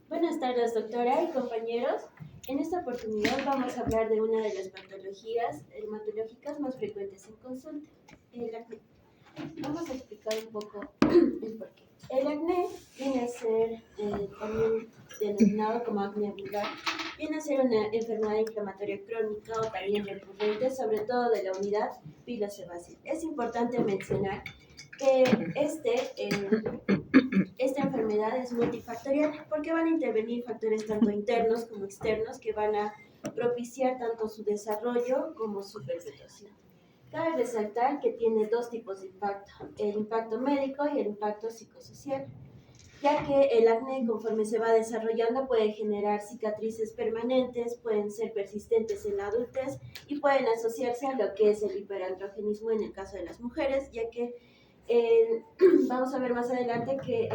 Buenas tardes, doctora y compañeros. En esta oportunidad vamos a hablar de una de las patologías dermatológicas más frecuentes en consulta, el acné. Vamos a explicar un poco el porqué. El acné viene a ser también denominado como acné vulgar. Viene a ser una enfermedad inflamatoria crónica o también recurrente, sobre todo de la unidad pilosebácea. Es importante mencionar que esta enfermedad es multifactorial porque van a intervenir factores tanto internos como externos que van a propiciar tanto su desarrollo como su perpetuación. Cabe resaltar que tiene dos tipos de impacto, el impacto médico y el impacto psicosocial, ya que el acné conforme se va desarrollando puede generar cicatrices permanentes, pueden ser persistentes en la adultez y pueden asociarse a lo que es el hiperandrogenismo en el caso de las mujeres, ya que vamos a ver más adelante que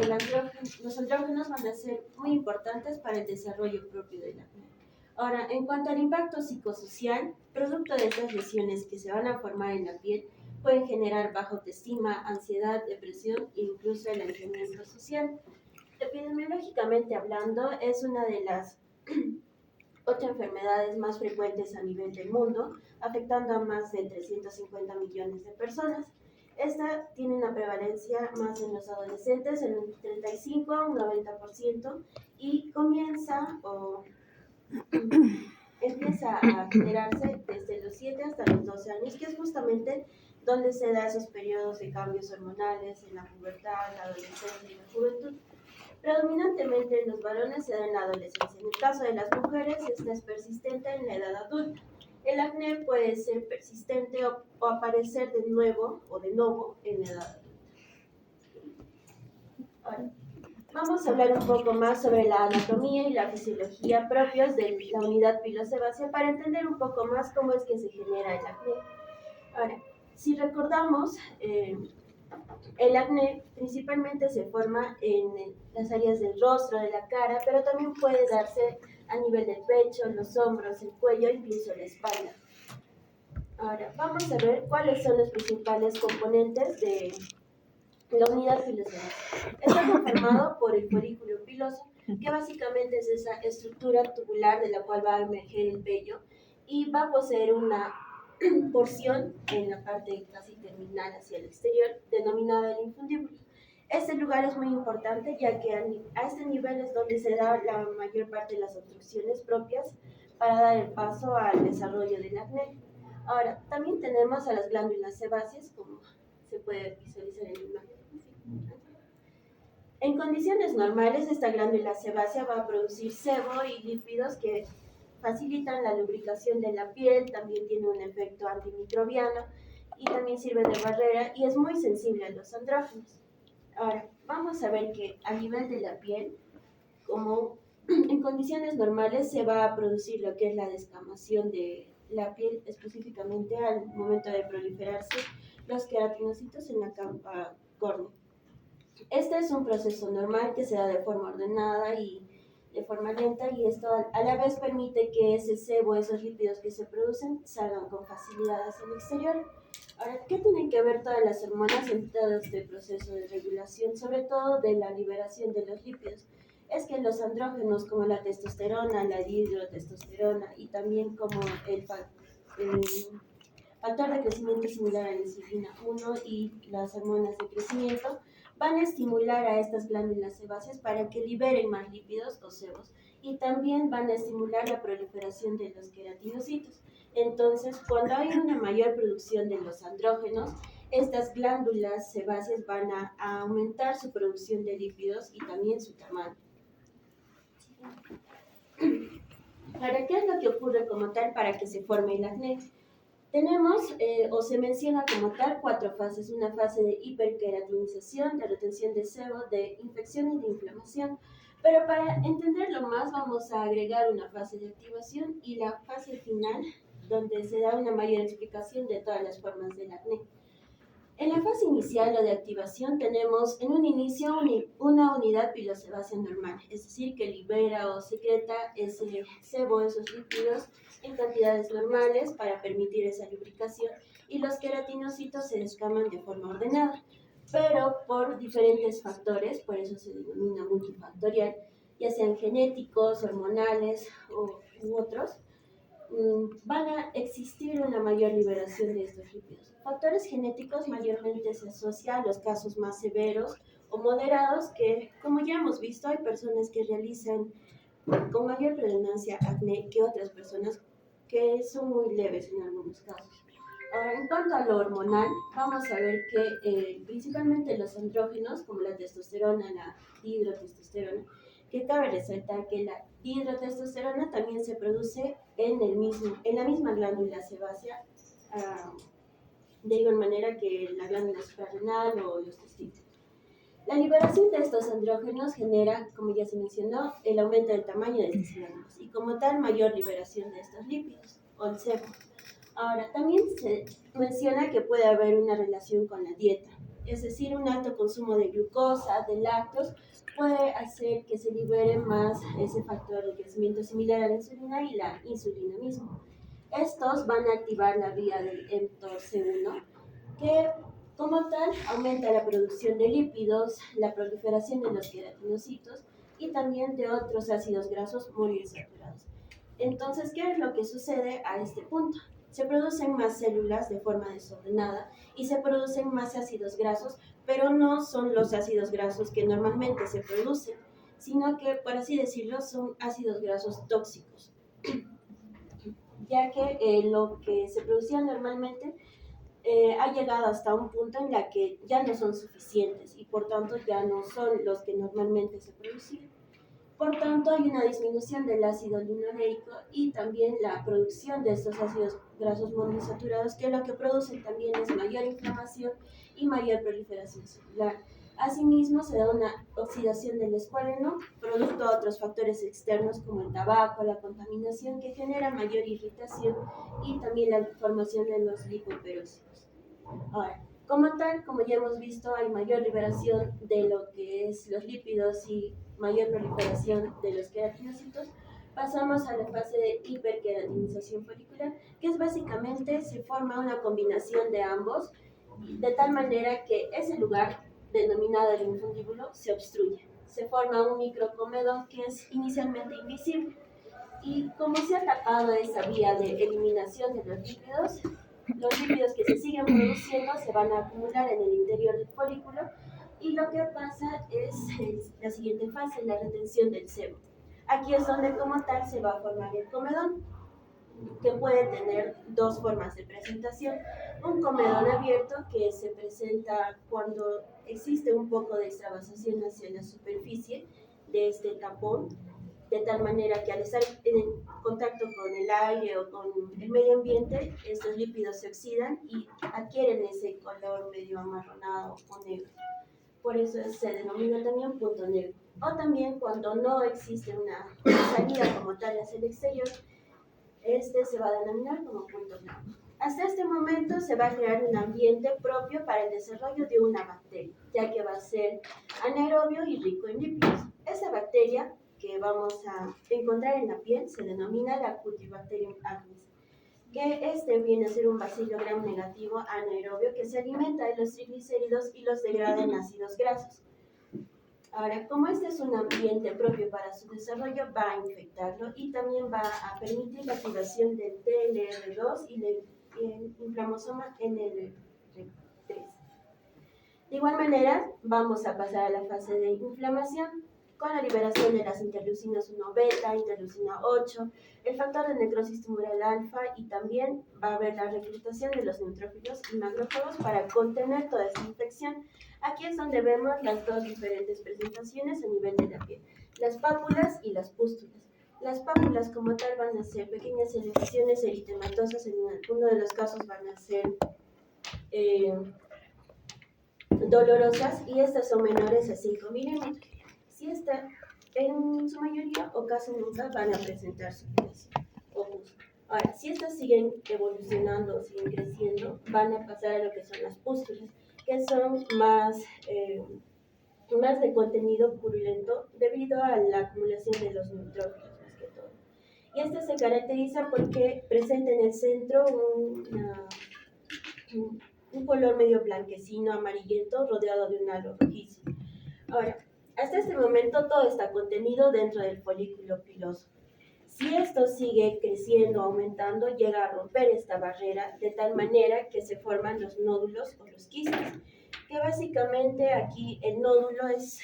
los andrógenos van a ser muy importantes para el desarrollo propio del acné. Ahora, en cuanto al impacto psicosocial, producto de estas lesiones que se van a formar en la piel, pueden generar baja autoestima, ansiedad, depresión e incluso el aislamiento social. Epidemiológicamente hablando, es una de las 8 enfermedades más frecuentes a nivel del mundo, afectando a más de 350 millones de personas. Esta tiene una prevalencia más en los adolescentes, en un 35 a un 90%, y empieza a generarse desde los 7 hasta los 12 años, que es justamente donde se da esos periodos de cambios hormonales en la pubertad, la adolescencia y la juventud. Predominantemente en los varones se da en la adolescencia. En el caso de las mujeres, esta es persistente en la edad adulta. El acné puede ser persistente o aparecer de nuevo o de nuevo en la edad adulta. Ahora, vamos a hablar un poco más sobre la anatomía y la fisiología propios de la unidad pilosebácea para entender un poco más cómo es que se genera el acné. Ahora, si recordamos, el acné principalmente se forma en las áreas del rostro, de la cara, pero también puede darse a nivel del pecho, los hombros, el cuello, incluso la espalda. Ahora, vamos a ver cuáles son los principales componentes de la unidad pilosebácea. Está conformado por el folículo piloso, que básicamente es esa estructura tubular de la cual va a emerger el vello y va a poseer una porción en la parte casi terminal hacia el exterior, denominada el infundíbulo. Este lugar es muy importante ya que a este nivel es donde se da la mayor parte de las obstrucciones propias para dar el paso al desarrollo del acné. Ahora, también tenemos a las glándulas sebáceas, como se puede visualizar en la imagen. En condiciones normales, esta glándula sebácea va a producir sebo y lípidos que facilitan la lubricación de la piel, también tiene un efecto antimicrobiano y también sirve de barrera y es muy sensible a los andrógenos. Ahora, vamos a ver que a nivel de la piel, como en condiciones normales se va a producir lo que es la descamación de la piel, específicamente al momento de proliferarse los queratinocitos en la capa córnea. Este es un proceso normal que se da de forma ordenada y de forma lenta, y esto a la vez permite que ese sebo, esos lípidos que se producen, salgan con facilidad hacia el exterior. Ahora, ¿qué tienen que ver todas las hormonas en todo este proceso de regulación, sobre todo de la liberación de los lípidos? Es que los andrógenos como la testosterona, la dihidrotestosterona y también como el factor de crecimiento similar a la insulina 1 y las hormonas de crecimiento van a estimular a estas glándulas sebáceas para que liberen más lípidos o sebos, y también van a estimular la proliferación de los queratinocitos. Entonces, cuando hay una mayor producción de los andrógenos, estas glándulas sebáceas van a aumentar su producción de lípidos y también su tamaño. Ahora, ¿qué es lo que ocurre como tal para que se forme el acné? Tenemos, o se menciona como tal, 4 fases. Una fase de hiperqueratinización, de retención de sebo, de infección y de inflamación. Pero para entenderlo más vamos a agregar una fase de activación y la fase final, donde se da una mayor explicación de todas las formas del acné. En la fase inicial o de activación tenemos en un inicio una unidad pilosebácea normal, es decir, que libera o secreta ese sebo, esos lípidos, en cantidades normales para permitir esa lubricación, y los queratinocitos se descaman de forma ordenada. pero por diferentes factores, por eso se denomina multifactorial, ya sean genéticos, hormonales u otros, van a existir una mayor liberación de estos lípidos. Factores genéticos mayormente se asocian a los casos más severos o moderados que, como ya hemos visto, hay personas que realizan con mayor predominancia acné que otras personas que son muy leves en algunos casos. Ahora, en cuanto a lo hormonal, vamos a ver que principalmente los andrógenos, como la testosterona, la dihidrotestosterona, que cabe resaltar que la dihidrotestosterona también se produce en la misma glándula sebácea, de igual manera que la glándula suprarrenal o los testículos. La liberación de estos andrógenos genera, como ya se mencionó, el aumento del tamaño de estos glándulos y como tal mayor liberación de estos lípidos o el sebo. Ahora, también se menciona que puede haber una relación con la dieta, es decir, un alto consumo de glucosa, de lácteos, puede hacer que se libere más ese factor de crecimiento similar a la insulina y la insulina misma. Estos van a activar la vía del mTOR C1, que como tal aumenta la producción de lípidos, la proliferación de los queratinocitos y también de otros ácidos grasos monoinsaturados. Entonces, ¿qué es lo que sucede a este punto? Se producen más células de forma desordenada y se producen más ácidos grasos, pero no son los ácidos grasos que normalmente se producen, sino que, por así decirlo, son ácidos grasos tóxicos, ya que lo que se producía normalmente ha llegado hasta un punto en la que ya no son suficientes y por tanto ya no son los que normalmente se producían. Por tanto, hay una disminución del ácido linoleico y también la producción de estos ácidos grasos monoinsaturados, que lo que producen también es mayor inflamación y mayor proliferación celular. Asimismo, se da una oxidación del escualeno, producto de otros factores externos como el tabaco, la contaminación, que genera mayor irritación y también la formación de los lipoperóxidos. Ahora, como tal, como ya hemos visto, hay mayor liberación de lo que es los lípidos y mayor proliferación de los queratinocitos. Pasamos a la fase de hiperqueratinización folicular, que es básicamente se forma una combinación de ambos, de tal manera que ese lugar, denominado el infundíbulo, se obstruye. Se forma un microcomedón que es inicialmente invisible. Y como se ha tapado esa vía de eliminación de los lípidos que se siguen produciendo se van a acumular en el interior del folículo y lo que pasa es la siguiente fase, la retención del sebo. Aquí es donde como tal se va a formar el comedón, que puede tener dos formas de presentación. Un comedón abierto que se presenta cuando existe un poco de extravasación hacia la superficie de este tapón, de tal manera que al estar en contacto con el aire o con el medio ambiente, estos lípidos se oxidan y adquieren ese color medio amarronado o negro. Por eso se denomina también punto negro. O también cuando no existe una salida como tal hacia el exterior, este se va a denominar como punto blanco. Hasta este momento se va a crear un ambiente propio para el desarrollo de una bacteria, ya que va a ser anaerobio y rico en lípidos. Esa bacteria que vamos a encontrar en la piel se denomina la Cutibacterium acnes, que este viene a ser un bacilo gram negativo anaerobio que se alimenta de los triglicéridos y los degrada en ácidos grasos. Ahora, como este es un ambiente propio para su desarrollo, va a infectarlo y también va a permitir la activación del TLR2 y el inflamosoma NLR3. De igual manera, vamos a pasar a la fase de inflamación con la liberación de las interleucinas 1 beta, interleucina 8, el factor de necrosis tumoral alfa y también va a haber la reclutación de los neutrófilos y macrófagos para contener toda esta infección. Aquí es donde vemos las dos diferentes presentaciones a nivel de la piel, las pápulas y las pústulas. Las pápulas como tal van a ser pequeñas lesiones eritematosas, en algunos de los casos van a ser dolorosas y estas son menores a 5 milímetros. Si esta, en su mayoría o casi nunca van a presentar supuración o pus. Ahora, si estas siguen evolucionando, siguen creciendo, van a pasar a lo que son las pústulas, que son más de contenido purulento debido a la acumulación de los neutrófilos más que todo. Y esta se caracteriza porque presenta en el centro un color medio blanquecino, amarillento, rodeado de un halo rojizo. Ahora, hasta este momento todo está contenido dentro del folículo piloso. Si esto sigue creciendo, aumentando, llega a romper esta barrera de tal manera que se forman los nódulos o los quistes, que básicamente aquí el nódulo es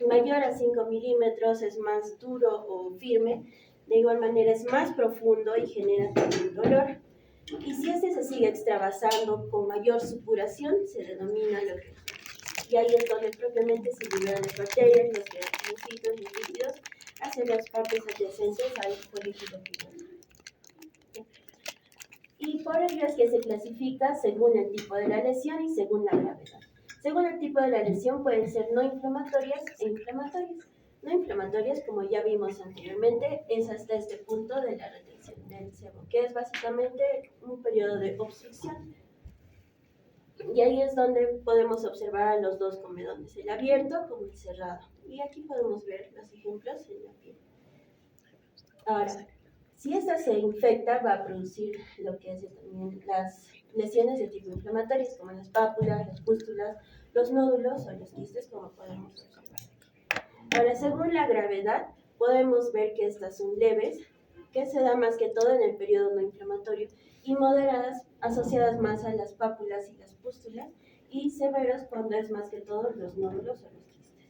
mayor a 5 milímetros, es más duro o firme, de igual manera es más profundo y genera también dolor. Y si este se sigue extravasando con mayor supuración, se denomina lo que... Y ahí es donde propiamente se liberan las bacterias, los queratinocitos, los lípidos, hacia las partes adyacentes al folículo piloso. Y por ello es que se clasifica según el tipo de la lesión y según la gravedad. Según el tipo de la lesión pueden ser no inflamatorias e inflamatorias. No inflamatorias, como ya vimos anteriormente, es hasta este punto de la retención del sebo, que es básicamente un periodo de obstrucción. Y ahí es donde podemos observar a los dos comedones, el abierto como el cerrado. Y aquí podemos ver los ejemplos en la piel. Ahora, si esta se infecta, va a producir lo que es también las lesiones de tipo inflamatorias, como las pápulas, las pústulas, los nódulos o los quistes, como podemos observar. Ahora, según la gravedad, podemos ver que estas son leves, que se da más que todo en el periodo no inflamatorio, y moderadas, asociadas más a las pápulas y las pústulas, y severos cuando es más que todo los nódulos o los quistes.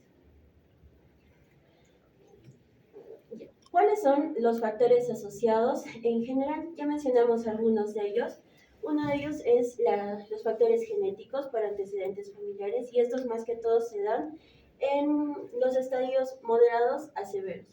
¿Cuáles son los factores asociados? En general, ya mencionamos algunos de ellos. Uno de ellos es los factores genéticos por antecedentes familiares, y estos más que todo se dan en los estadios moderados a severos.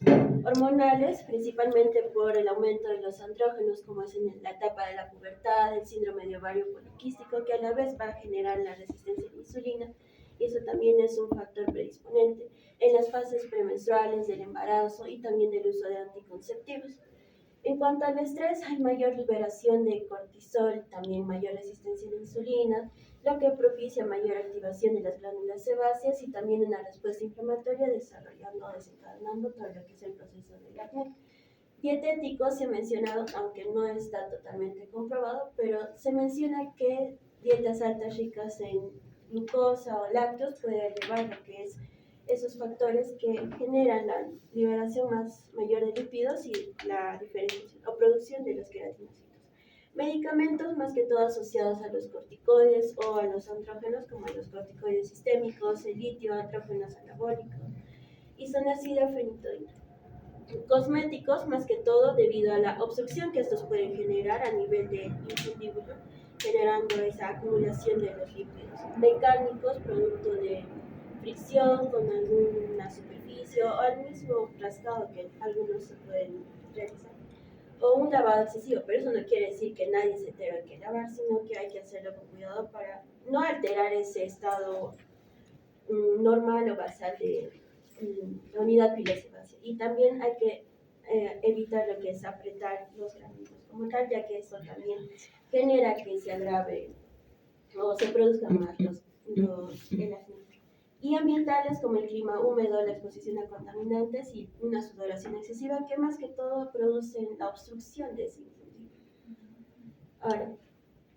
Hormonales, principalmente por el aumento de los andrógenos, como es en la etapa de la pubertad, el síndrome de ovario poliquístico, que a la vez va a generar la resistencia a la insulina, y eso también es un factor predisponente. En las fases premenstruales del embarazo y también del uso de anticonceptivos. En cuanto al estrés, hay mayor liberación de cortisol, también mayor resistencia a la insulina, lo que propicia mayor activación de las glándulas sebáceas y también una respuesta inflamatoria desarrollando o desencadenando todo lo que es el proceso del acné. Dietético se ha mencionado, aunque no está totalmente comprobado, pero se menciona que dietas altas ricas en glucosa o lácteos puede llevar lo que es esos factores que generan la liberación mayor de lípidos y la diferenciación o producción de los queratinocitos. Medicamentos más que todo asociados a los corticoides o a los andrógenos, como los corticoides sistémicos, el litio, andrógenos anabólicos, isoniazida fenitoína. Cosméticos más que todo debido a la obstrucción que estos pueden generar a nivel del infundíbulo, generando esa acumulación de los lípidos. Mecánicos, producto de fricción con alguna superficie o al mismo rascado que algunos se pueden realizar. O un lavado excesivo, pero eso no quiere decir que nadie se tenga que lavar, sino que hay que hacerlo con cuidado para no alterar ese estado normal o basal de la unidad pilosebácea. Y también hay que evitar lo que es apretar los granitos como tal, ya que eso también genera que se agrave o se produzcan más el acné. Y ambientales como el clima húmedo, la exposición a contaminantes y una sudoración excesiva que más que todo producen la obstrucción de ese infundíbulo. Ahora,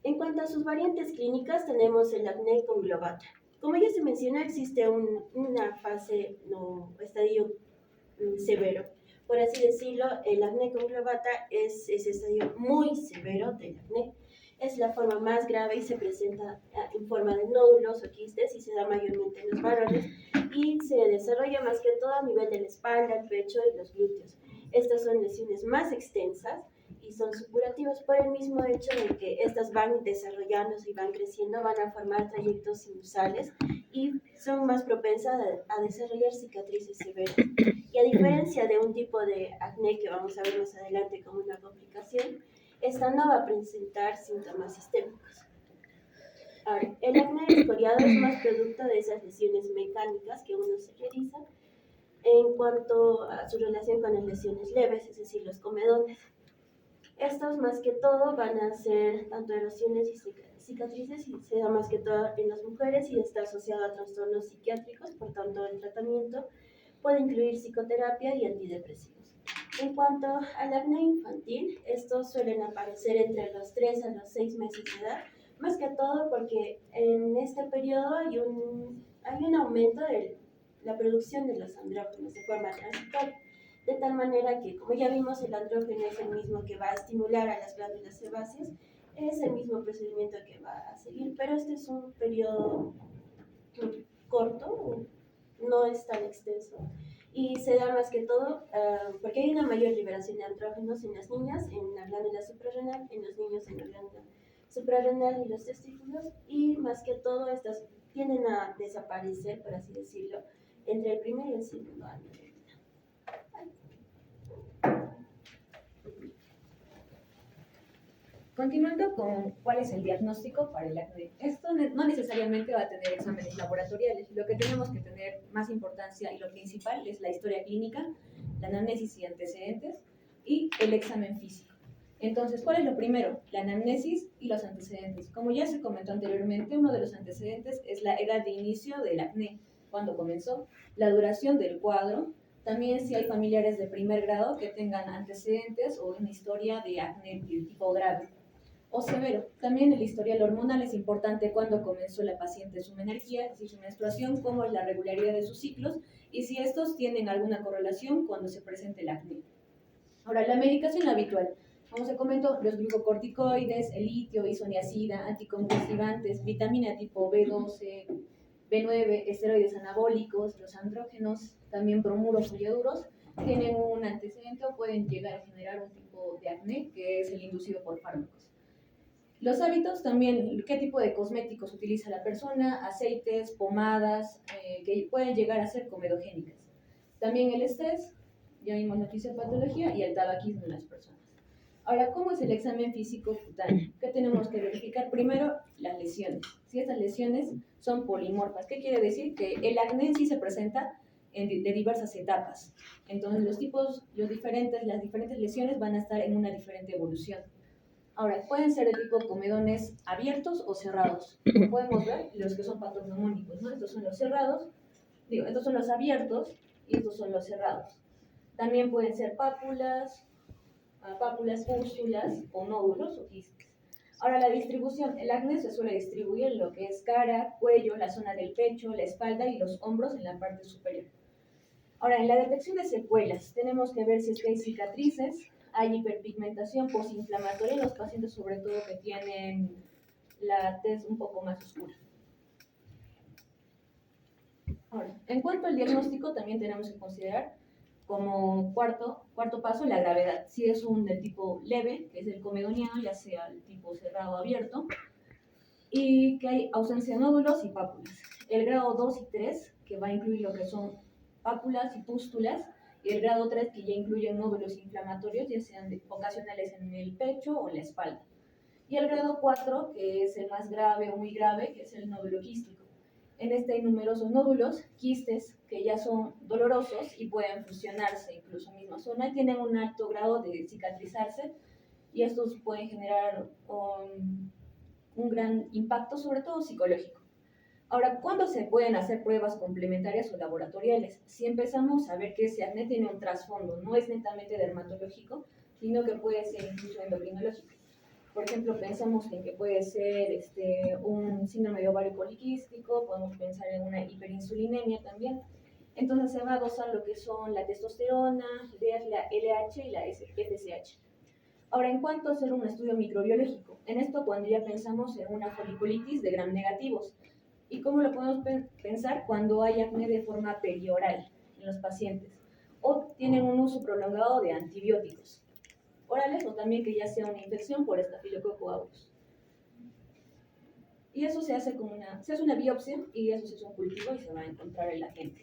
en cuanto a sus variantes clínicas, tenemos el acné conglobata. Como ya se mencionó, existe una fase o estadio severo. Por así decirlo, el acné conglobata es ese estadio muy severo del acné. Es la forma más grave y se presenta en forma de nódulos o quistes y se da mayormente en los varones y se desarrolla más que todo a nivel de la espalda, el pecho y los glúteos. Estas son lesiones más extensas y son supurativas por el mismo hecho de que estas van desarrollándose y van creciendo, van a formar trayectos sinusales y son más propensas a desarrollar cicatrices severas. Y a diferencia de un tipo de acné que vamos a ver más adelante como una complicación, esta no va a presentar síntomas sistémicos. Ahora, el acné escoriado es más producto de esas lesiones mecánicas que uno se realiza en cuanto a su relación con las lesiones leves, es decir, los comedones. Estos más que todo van a ser tanto erosiones y cicatrices y se da más que todo en las mujeres y está asociado a trastornos psiquiátricos, por tanto el tratamiento puede incluir psicoterapia y antidepresivos. En cuanto al acné infantil, estos suelen aparecer entre los 3 a los 6 meses de edad Más que todo porque en este periodo hay un aumento de la producción de los andrógenos de forma transitoria, de tal manera que, como ya vimos, el andrógeno es el mismo que va a estimular a las glándulas sebáceas, es el mismo procedimiento que va a seguir, pero este es un periodo corto, no es tan extenso, y se da más que todo porque hay una mayor liberación de andrógenos en las niñas, en la glándula suprarrenal, en los niños en la glándula suprarrenal y los testículos, y más que todo estas tienden a desaparecer, por así decirlo, entre el primer y el segundo año de vida. Continuando con cuál es el diagnóstico para el acné. Esto no necesariamente va a tener exámenes laboratoriales. Lo que tenemos que tener más importancia y lo principal es la historia clínica, la anamnesis y antecedentes y el examen físico. Entonces, ¿cuál es lo primero? La anamnesis y los antecedentes. Como ya se comentó anteriormente, uno de los antecedentes es la edad de inicio del acné, cuando comenzó, la duración del cuadro, también si hay familiares de primer grado que tengan antecedentes o una historia de acné de tipo grave o severo. También el historial hormonal es importante cuando comenzó la paciente su menarquía, si su menstruación, cómo es la regularidad de sus ciclos y si estos tienen alguna correlación cuando se presente el acné. Ahora, la medicación habitual. Como se comentó, los glucocorticoides, el litio, isoniazida, anticonvulsivantes, vitamina tipo B12, B9, esteroides anabólicos, los andrógenos, también bromuros o ioduros, tienen un antecedente o pueden llegar a generar un tipo de acné que es el inducido por fármacos. Los hábitos también, qué tipo de cosméticos utiliza la persona, aceites, pomadas, que pueden llegar a ser comedogénicas. También el estrés, ya vimos la fisiopatología y el tabaquismo en las personas. Ahora, ¿cómo es el examen físico cutáneo? ¿Qué tenemos que verificar? Primero, las lesiones. Si estas lesiones son polimorfas, ¿qué quiere decir? Que el acné en sí se presenta de diversas etapas. Entonces, las diferentes lesiones van a estar en una diferente evolución. Ahora, pueden ser de tipo comedones abiertos o cerrados. Como podemos ver, los que son patognomónicos, ¿no? Estos son los cerrados, estos son los abiertos y estos son los cerrados. También pueden ser pápulas, pústulas o nódulos o quistes. Ahora, la distribución. El acné se suele distribuir en lo que es cara, cuello, la zona del pecho, la espalda y los hombros en la parte superior. Ahora, en la detección de secuelas, tenemos que ver si es que hay cicatrices, hay hiperpigmentación postinflamatoria en los pacientes, sobre todo que tienen la tez un poco más oscura. Ahora, en cuanto al diagnóstico, también tenemos que considerar como cuarto paso la gravedad. Si es del tipo leve, que es el comedoniano, ya sea el tipo cerrado o abierto, y que hay ausencia de nódulos y pápulas. El grado 2 y 3, que va a incluir lo que son pápulas y pústulas, y el grado 3 que ya incluye nódulos inflamatorios, ya sean ocasionales en el pecho o en la espalda. Y el grado 4, que es el más grave o muy grave, que es el nódulo quístico. En este hay numerosos nódulos, quistes, que ya son dolorosos y pueden fusionarse incluso en la misma zona y tienen un alto grado de cicatrizarse y estos pueden generar un gran impacto, sobre todo psicológico. Ahora, ¿cuándo se pueden hacer pruebas complementarias o laboratoriales? Si empezamos a ver que ese acné tiene un trasfondo, no es netamente dermatológico, sino que puede ser incluso endocrinológico. Por ejemplo, pensamos en que puede ser un síndrome de ovario poliquístico, podemos pensar en una hiperinsulinemia también. Entonces se va a dosar lo que son la testosterona, la LH y la FSH. Ahora, en cuanto a hacer un estudio microbiológico, en esto cuando ya pensamos en una foliculitis de gram negativos. ¿Y cómo lo podemos pensar cuando hay acné de forma perioral en los pacientes? O tienen un uso prolongado de antibióticos orales o también que ya sea una infección por Staphylococcus aureus. Y eso se hace una biopsia y eso se hace un cultivo y se va a encontrar el agente.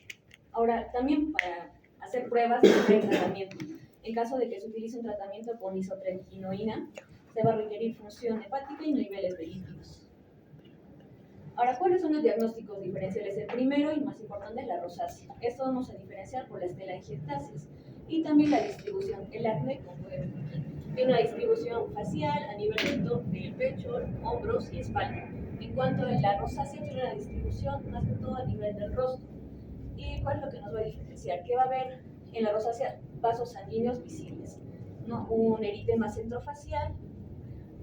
Ahora, también para hacer pruebas de tratamiento. En caso de que se utilice un tratamiento con isotretinoína, se va a requerir función hepática y niveles de lípidos. Ahora, ¿cuáles son los diagnósticos diferenciales? El primero y más importante es la rosácea. Esto vamos a diferenciar por la telangiectasis y también la distribución. El acné, como pueden ver, tiene una distribución facial a nivel del pecho, hombros y espalda. En cuanto a la rosácea, tiene una distribución más que todo a nivel del rostro. ¿Y cuál es lo que nos va a diferenciar? Que va a haber en la rosácea vasos sanguíneos visibles, ¿no? Un eritema centrofacial,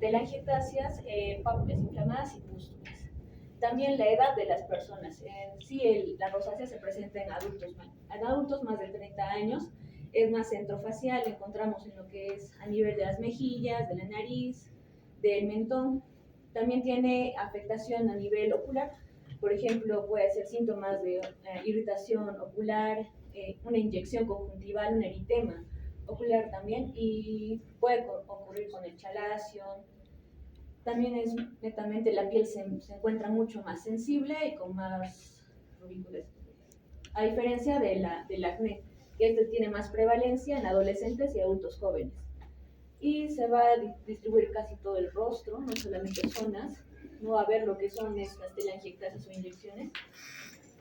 telangiectasias, pápulas inflamadas y pústulas. También la edad de las personas. La rosácea se presenta en adultos más de 30 años. Es más centrofacial, encontramos en lo que es a nivel de las mejillas, de la nariz, del mentón. También tiene afectación a nivel ocular. Por ejemplo, puede ser síntomas de irritación ocular, una inyección conjuntival, un eritema ocular también, y puede ocurrir con el chalacio. También es netamente la piel se encuentra mucho más sensible y con más rubicules. A diferencia del acné, que este tiene más prevalencia en adolescentes y adultos jóvenes. Y se va a distribuir casi todo el rostro, no solamente zonas, no va a haber lo que son estas telangiectasias o inyecciones.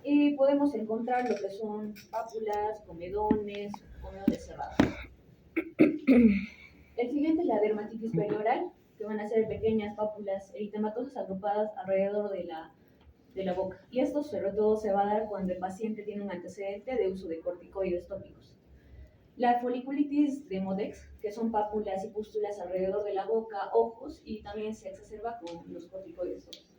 Y podemos encontrar lo que son pápulas, comedones cerrados. El siguiente es la dermatitis perioral, que van a ser pequeñas pápulas eritematosas agrupadas alrededor de la boca. Y esto sobre todo se va a dar cuando el paciente tiene un antecedente de uso de corticoides tópicos. La foliculitis de Modex, que son pápulas y pústulas alrededor de la boca, ojos, y también se exacerba con los corticoides tópicos.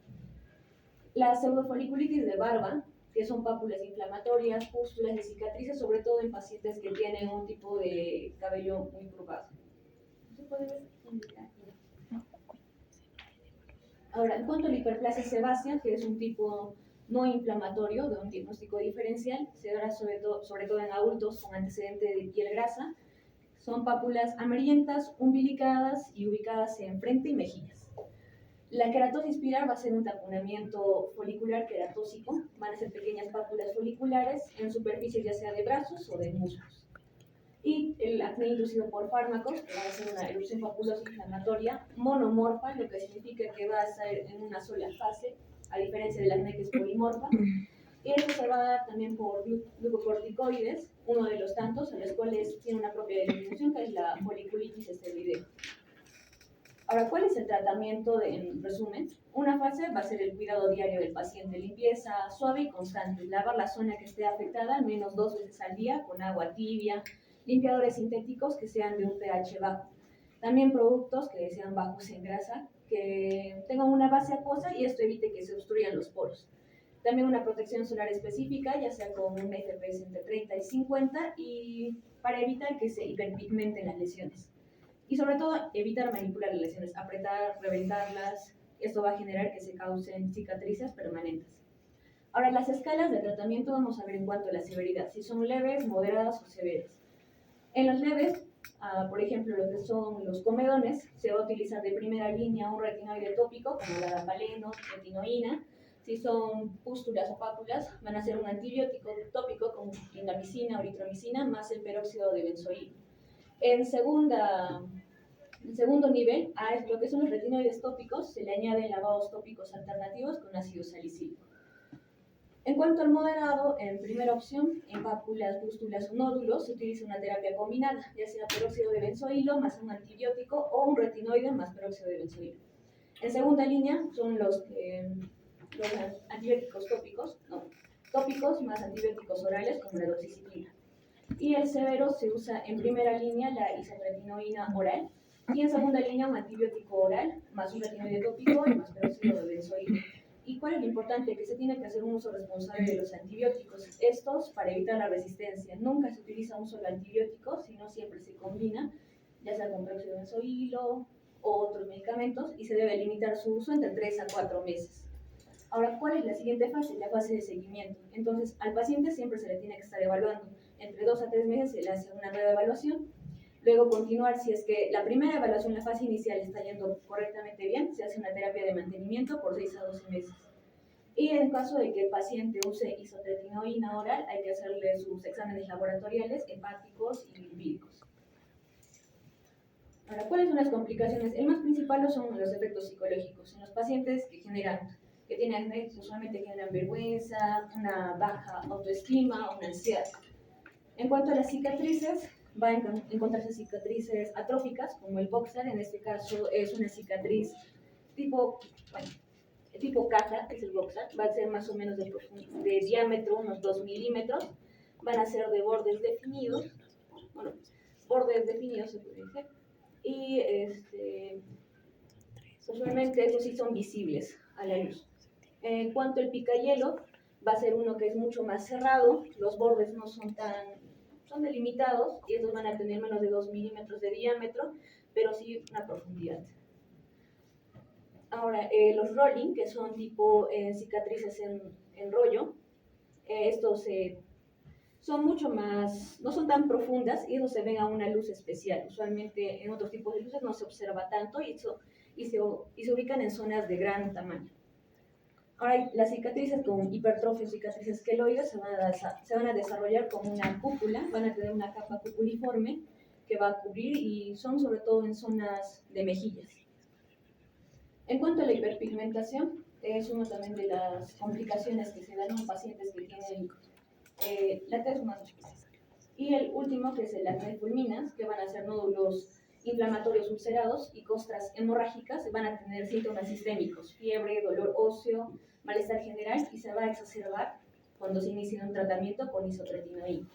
La pseudofoliculitis de barba, que son pápulas inflamatorias, pústulas y cicatrices, sobre todo en pacientes que tienen un tipo de cabello muy curvado. ¿Se puede ver? Ahora, en cuanto a la hiperplasia sebácea, que es un tipo no inflamatorio de un diagnóstico diferencial, se dará sobre todo en adultos con antecedente de piel grasa. Son pápulas amarillentas, umbilicadas y ubicadas en frente y mejillas. La queratosis pilar va a ser un taponamiento folicular queratósico. Van a ser pequeñas pápulas foliculares en superficies ya sea de brazos o de muslos. Y el acné inducido por fármacos, que va a ser una erupción papulosa inflamatoria monomorfa, lo que significa que va a ser en una sola fase, a diferencia del acné que es polimorfa. Y eso se va a dar también por glucocorticoides, uno de los tantos, a los cuales tiene una propia denominación, que es la foliculitis esteroidea. Ahora, ¿cuál es el tratamiento en resumen? Una fase va a ser el cuidado diario del paciente, limpieza suave y constante, lavar la zona que esté afectada al menos 2 veces al día con agua tibia, limpiadores sintéticos que sean de un pH bajo. También productos que sean bajos en grasa, que tengan una base acuosa y esto evite que se obstruyan los poros. También una protección solar específica, ya sea con un FPS entre 30 y 50, y para evitar que se hiperpigmenten las lesiones. Y sobre todo, evitar manipular las lesiones, apretar, reventarlas. Esto va a generar que se causen cicatrices permanentes. Ahora, las escalas de tratamiento vamos a ver en cuanto a la severidad, si son leves, moderadas o severas. En los leves, por ejemplo, lo que son los comedones, se va a utilizar de primera línea un retinoide tópico, como la dapaleno, retinoína. Si son pústulas o pápulas, van a ser un antibiótico tópico con clindamicina o eritromicina, más el peróxido de benzoílo. En segundo nivel, a lo que son los retinoides tópicos, se le añaden lavados tópicos alternativos con ácido salicílico. En cuanto al moderado, en primera opción, en pápulas, pústulas o nódulos, se utiliza una terapia combinada, ya sea peróxido de benzoilo más un antibiótico o un retinoide más peróxido de benzoilo. En segunda línea son los antibióticos tópicos más antibióticos orales como la doxiciclina. Y el severo se usa en primera línea la isotretinoína oral y en segunda línea un antibiótico oral más un retinoide tópico y más peróxido de benzoilo. ¿Y cuál es lo importante? Que se tiene que hacer un uso responsable de los antibióticos. Estos para evitar la resistencia. Nunca se utiliza un solo antibiótico, sino siempre se combina, ya sea con peróxido de benzoilo o otros medicamentos, y se debe limitar su uso entre 3 a 4 meses. Ahora, ¿cuál es la siguiente fase? La fase de seguimiento. Entonces, al paciente siempre se le tiene que estar evaluando. Entre 2 a 3 meses se le hace una nueva evaluación. Luego continuar, si es que la primera evaluación, la fase inicial, está yendo correctamente bien, se hace una terapia de mantenimiento por 6 a 12 meses. Y en caso de que el paciente use isotretinoína oral, hay que hacerle sus exámenes laboratoriales, hepáticos y lipídicos. Ahora, ¿cuáles son las complicaciones? El más principal son los efectos psicológicos. En los pacientes que tienen acné, usualmente generan vergüenza, una baja autoestima o una ansiedad. En cuanto a las cicatrices, va a encontrarse cicatrices atróficas, como el boxer. En este caso es una cicatriz tipo caja, es el boxer. Va a ser más o menos de diámetro, unos 2 milímetros. Van a ser de bordes definidos, se puede decir. Y Usualmente estos sí son visibles a la luz. En cuanto al picahielo, va a ser uno que es mucho más cerrado, los bordes no son son delimitados y estos van a tener menos de 2 milímetros de diámetro, pero sí una profundidad. Ahora, los rolling, que son tipo cicatrices en rollo, estos son mucho más, no son tan profundas y eso se ven a una luz especial. Usualmente en otros tipos de luces no se observa tanto y se ubican en zonas de gran tamaño. Ahora, las cicatrices con hipertrofia o cicatrices queloides se van a desarrollar como una cúpula, van a tener una capa cupuliforme que va a cubrir y son sobre todo en zonas de mejillas. En cuanto a la hiperpigmentación, es una también de las complicaciones que se dan en pacientes que tienen la tez más oscura. Y el último, que es el acné fulminans, que van a ser nódulos inflamatorios ulcerados y costras hemorrágicas, van a tener síntomas sistémicos, fiebre, dolor óseo, malestar general y se va a exacerbar cuando se inicia un tratamiento con isotretinoína.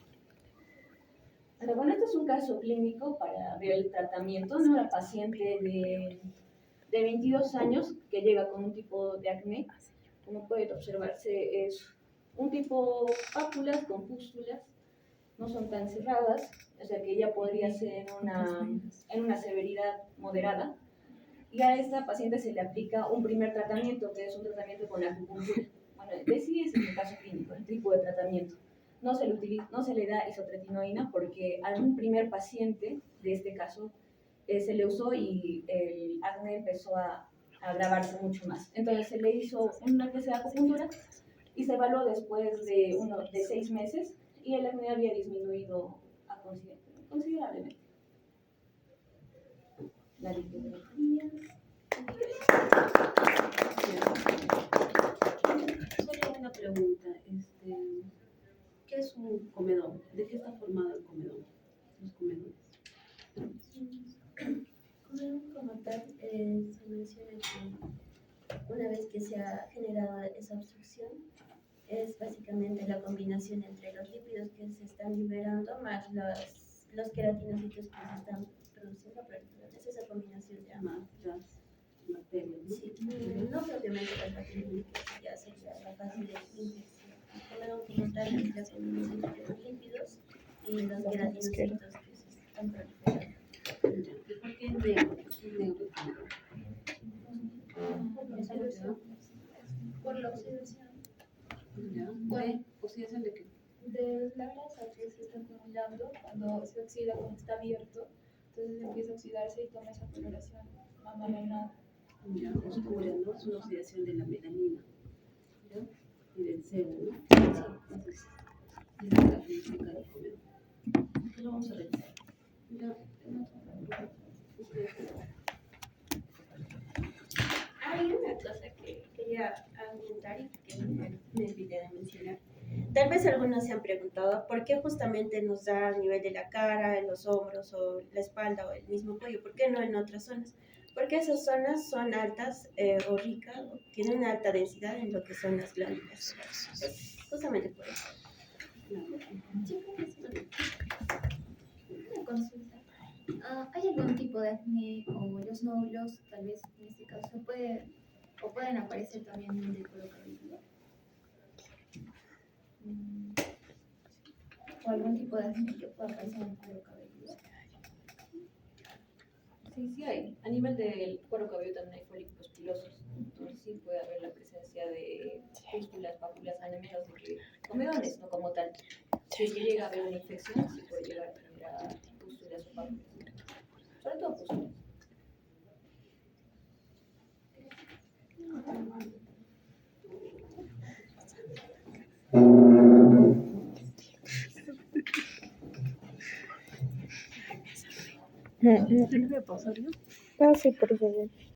Bueno, este es un caso clínico para ver el tratamiento de una paciente de 22 años que llega con un tipo de acné. Como puede observarse, es un tipo pápulas con pústulas, no son tan cerradas, o sea que ya podría ser en una severidad moderada. Y a esta paciente se le aplica un primer tratamiento, que es un tratamiento con acupuntura. Bueno, de sí es el caso clínico, el tipo de tratamiento. No se le da isotretinoína porque a un primer paciente de este caso se le usó y el acné empezó a agravarse mucho más. Entonces se le hizo una clase de acupuntura y se evaluó después de 6 meses y el acné había disminuido considerablemente. La litografía. Solo una pregunta. ¿Qué es un comedón? ¿De qué está formado el comedón? Los comedores. Como tal, se menciona que una vez que se ha generado esa obstrucción, es básicamente la combinación entre los lípidos que se están liberando más los queratinocitos que se están produciendo, pero es esa combinación de ambas. Más las bacterias, ¿no? Sí, no propiamente las bacterias, ya sería la fase de infección. El comedón como tal es la combinación entre los lípidos y los queratinocitos que se están proliferando. ¿Y por qué es negro? ¿Por qué es negro el comedón? Por la oxidación ¿Ya? Bueno. ¿Oxidación de qué? de la grasa que se está acumulando cuando se oxida, cuando está abierto, entonces empieza a oxidarse y toma esa coloración amarronada. Ya, oscura, ¿no? Es una oxidación de la melanina, ¿ya? Y del sebo, ¿no? Entonces, esa es la característica del comedón. Esto lo vamos a revisar. Ya, Hay una cosa que quería argumentar y que me olvidé de mencionar. Tal vez algunos se han preguntado por qué justamente nos da a nivel de la cara, en los hombros o la espalda o el mismo cuello, ¿por qué no en otras zonas? Porque esas zonas son altas o ricas, o tienen una alta densidad en lo que son las glándulas. Es justamente por eso. Una consulta. ¿Hay algún tipo de acné o los nódulos, tal vez en este caso, pueden aparecer también en el cuero cabelludo? ¿O algún tipo de acné que pueda aparecer en el cuero cabelludo? Sí hay. A nivel del cuero cabelludo también hay folículos pilosos. Entonces sí puede haber la presencia de pústulas, pápulas, al menos de que comedones, no como tal. Si llega a haber una infección, sí puede llegar a generar pústulas o pápulas. Sobre todo pústulas. Ah, sí, por favor.